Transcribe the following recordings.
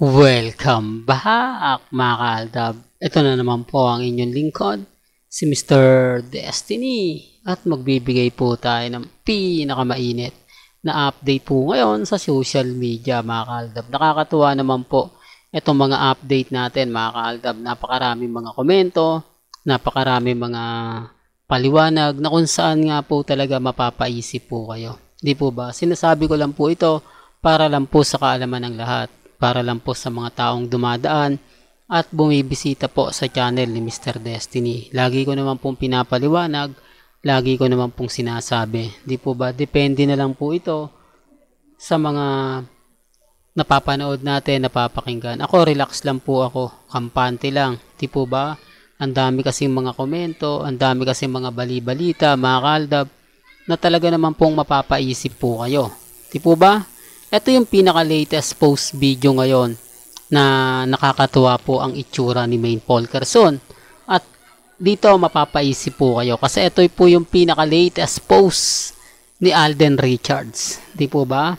Welcome back mga kaaldab. Ito na naman po ang inyong lingkod, si Mr. Destiny. At magbibigay po tayo ng pinakamainit na update po ngayon sa social media mga kaaldab. Nakakatuwa naman po itong mga update natin mga kaaldab. Napakaraming mga komento, napakaraming mga paliwanag na kung saan nga po talaga mapapaisip po kayo. Di po ba? Sinasabi ko lang po ito para lang po sa kaalaman ng lahat. Para lang po sa mga taong dumadaan at bumibisita po sa channel ni Mr. Destiny. Lagi ko naman pong pinapaliwanag, lagi ko naman pong sinasabi. Di po ba? Depende na lang po ito sa mga napapanood natin, napapakinggan. Ako, relax lang po ako. Kampante lang. Di po ba? Ang dami kasing mga komento, ang dami kasing mga bali-balita, mga kaaldab, na talaga naman pong mapapaisip po kayo. Di po ba? Ito yung pinaka-latest post video ngayon na nakakatuwa po ang itsura ni Maine Polkerson. At dito mapapaisip po kayo kasi ito po yung pinaka-latest post ni Alden Richards. Di po ba?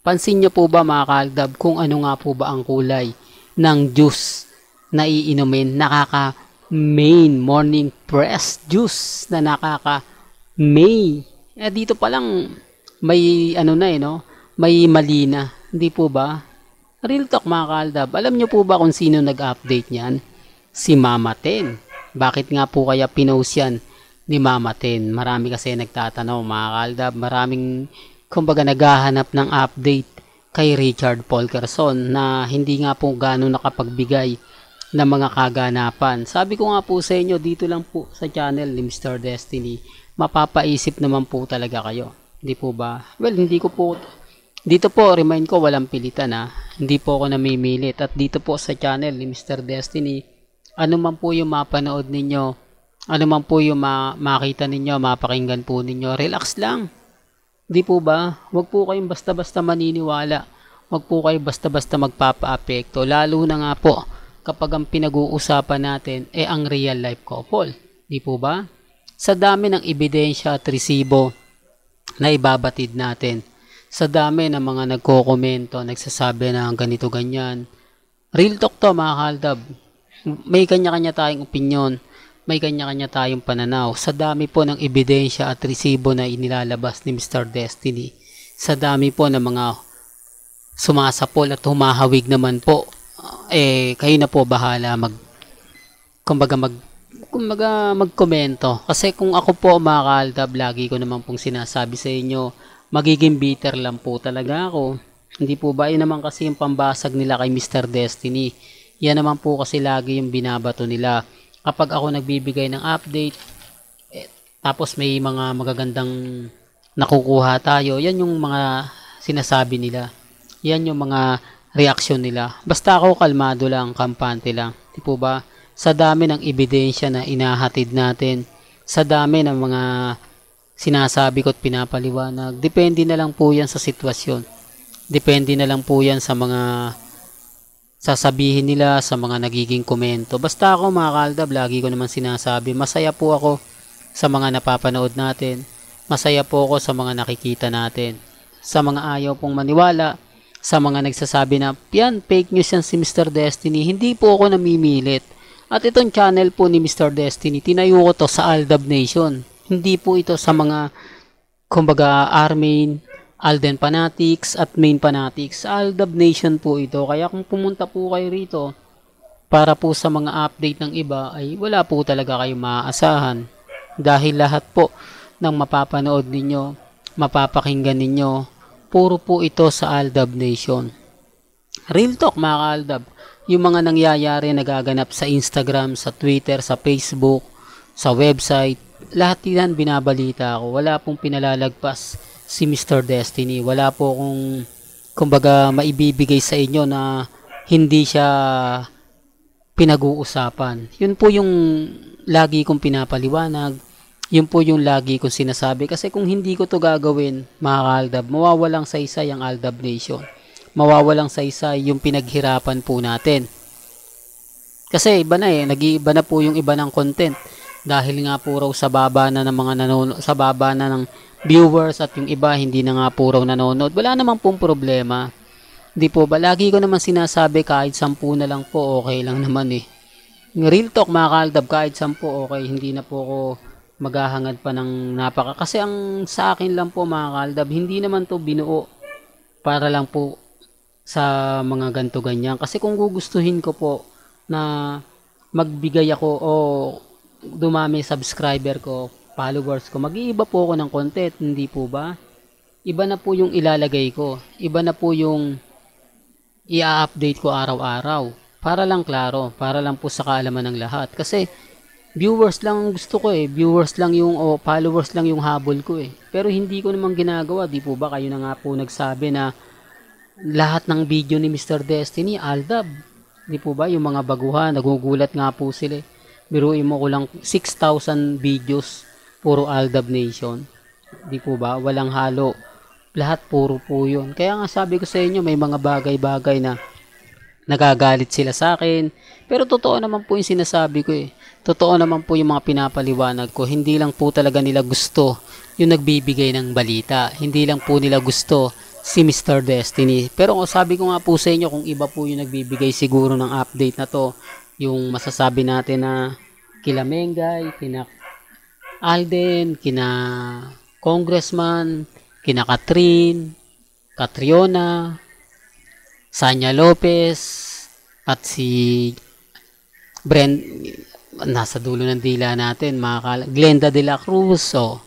Pansin nyo po ba mga kaaldab kung ano nga po ba ang kulay ng juice na iinumin? Nakaka-Maine Morning Press Juice na nakaka-May. Dito pa lang may ano na no? May mali na. Hindi po ba? Real talk mga kaaldab. Alam nyo po ba kung sino nag-update niyan? Si Mama Ten. Bakit nga po kaya pinost yan ni Mama Ten? Marami kasi nagtatanong mga kaaldab. Maraming kumbaga naghahanap ng update kay Richard Polkerson na hindi nga po gano'ng nakapagbigay ng mga kaganapan. Sabi ko nga po sa inyo dito lang po sa channel ni Mr. Destiny. Mapapaisip naman po talaga kayo. Hindi po ba? Well, hindi ko po dito po, remind ko, walang pilitan ha. Hindi po ako namimilit. At dito po sa channel ni Mr. Destiny, ano man po yung mapanood ninyo, ano man po yung makita ninyo, mapakinggan po ninyo, relax lang. Hindi po ba? Huwag po kayong basta-basta maniniwala. Huwag po kayong basta-basta magpapa-apekto. Lalo na nga po, kapag ang pinag-uusapan natin, ang real life couple. Hindi po ba? Sa dami ng ebidensya at resibo na ibabatid natin, sa dami ng mga nagko-komento, nagsasabi na ganito ganyan. Real talk to mga kaaldab. May kanya-kanya tayong opinyon, may kanya-kanya tayong pananaw. Sa dami po ng ebidensya at resibo na inilalabas ni Mr. Destiny. Sa dami po ng mga sumasapol at humahawig naman po. Kayo na po bahala magkomento. Kasi kung ako po mga kaaldab, lagi ko naman pong sinasabi sa inyo, magiging bitter lang po talaga ako. Hindi po ba? Yun naman kasi yung pambasag nila kay Mr. Destiny. Yan naman po kasi lagi yung binabato nila. Kapag ako nagbibigay ng update, tapos may mga magagandang nakukuha tayo, yan yung mga sinasabi nila. Yan yung mga reaksyon nila. Basta ako kalmado lang, kampante lang. Hindi po ba? Sa dami ng ebidensya na inahatid natin, sa dami ng mga sinasabi ko at pinapaliwanag, depende na lang po yan sa sitwasyon. Depende na lang po yan sa mga sasabihin nila, sa mga nagiging komento. Basta ako mga kaaldab, lagi ko naman sinasabi, masaya po ako sa mga napapanood natin. Masaya po ako sa mga nakikita natin. Sa mga ayaw pong maniwala, sa mga nagsasabi na, yan, fake news yan si Mr. Destiny, hindi po ako namimilit. At itong channel po ni Mr. Destiny, tinayo ko to sa Aldab Nation. Hindi po ito sa mga kumbaga Armain, Alden Fanatics at Main Fanatics. Aldab Nation po ito. Kaya kung pumunta po kayo rito para po sa mga update ng iba ay wala po talaga kayong maaasahan. Dahil lahat po ng mapapanood ninyo, mapapakinggan ninyo, puro po ito sa Aldab Nation. Real talk mga kaaldab. Yung mga nangyayari nagaganap sa Instagram, sa Twitter, sa Facebook, sa website, lahat yan binabalita ako. Wala pong pinalalagpas si Mr. Destiny. Wala po akong kumbaga maibibigay sa inyo na hindi siya pinag-uusapan. Yun po yung lagi kong pinapaliwanag. Yun po yung lagi kong sinasabi. Kasi kung hindi ko to gagawin, mga kaaldab, mawawalang saysay ang Aldab Nation. Mawawalang saysay yung pinaghirapan po natin. Kasi iba na nag-iiba na po yung iba ng content. Dahil nga po raw sa baba na ng mga nanonood, sa baba na ng viewers at yung iba hindi na nga po raw nanonood. Wala namang pong problema. Di po ba? Lagi ko naman sinasabi kahit 10 na lang po, okay lang naman eh. Real talk mga kaaldab, kahit 10 okay, hindi na po ako maghahangad pa ng napaka. Kasi ang sa akin lang po mga kaaldab, hindi naman to binuo para lang po sa mga ganto ganyan. Kasi kung gugustuhin ko po na magbigay ako o dumami subscriber ko, followers ko, mag-iiba po ako ng content, hindi po ba? Iba na po yung ilalagay ko. Iba na po yung i-update ko araw-araw. Para lang klaro, para lang po sa kaalaman ng lahat. Kasi viewers lang ang gusto ko eh. Viewers lang yung o followers lang yung habol ko eh. Pero hindi ko naman ginagawa, di po ba? Kayo na nga po nagsabi na lahat ng video ni Mr. Destiny, Aldab. Di po ba? Yung mga baguhan, nagugulat nga po sila. Biruin mo ko lang 6,000 videos, puro Aldab Nation. Di po ba? Walang halo. Lahat puro po yun. Kaya nga sabi ko sa inyo, may mga bagay-bagay na nagagalit sila sa akin. Pero totoo naman po yung sinasabi ko eh. Totoo naman po yung mga pinapaliwanag ko. Hindi lang po talaga nila gusto yung nagbibigay ng balita. Hindi lang po nila gusto si Mr. Destiny. Pero sabi ko nga po sa inyo, kung iba po yung nagbibigay siguro ng update na to, yung masasabi natin na kila Mengay, kina Alden, kina Congressman, kina Catherine, Catriona, Sanya Lopez, at si Brent, nasa dulo ng dila natin, Glenda de la Cruz. So,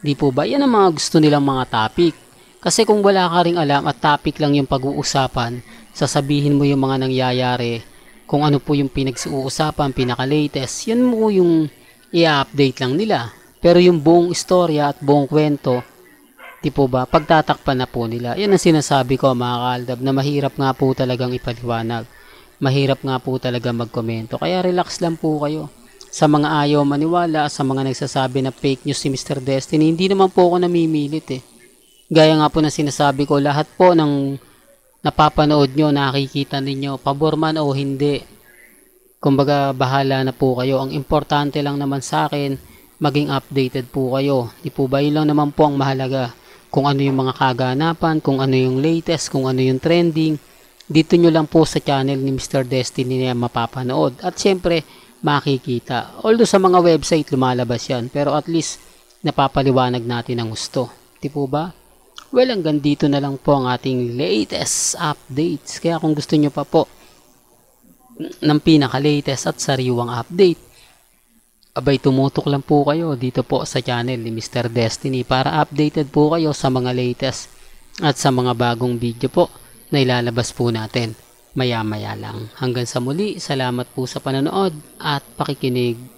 di po ba? Yan ang mga gusto nilang mga topic. Kasi kung wala ka ring alam at topic lang yung pag-uusapan, sasabihin mo yung mga nangyayari, kung ano po yung pinag-uusapan, pinaka-latest, yun mo yung i-update lang nila. Pero yung buong istorya at buong kwento, di po ba, pagtatakpan na po nila. Yan ang sinasabi ko mga kaaldab, na mahirap nga po talagang ipaliwanag. Mahirap nga po talaga magkomento. Kaya relax lang po kayo. Sa mga ayaw maniwala, sa mga nagsasabi na fake news si Mr. Destiny, hindi naman po ako namimilit eh. Gaya nga po na sinasabi ko, lahat po ng napapanood nyo, nakikita ninyo, pabor man o hindi. Kumbaga, bahala na po kayo. Ang importante lang naman sa akin, maging updated po kayo. Di po ba? Yun lang naman po ang mahalaga. Kung ano yung mga kaganapan, kung ano yung latest, kung ano yung trending, dito nyo lang po sa channel ni Mr. Destiny na mapapanood. At syempre, makikita. Although sa mga website lumalabas yan, pero at least napapaliwanag natin ang gusto. Di po ba? Well, hanggang dito na lang po ang ating latest updates. Kaya kung gusto nyo pa po ng pinaka-latest at sariwang update, abay tumutok lang po kayo dito po sa channel ni Mr. Destiny para updated po kayo sa mga latest at sa mga bagong video po na ilalabas po natin maya-maya lang. Hanggang sa muli, salamat po sa panonood at pakikinig.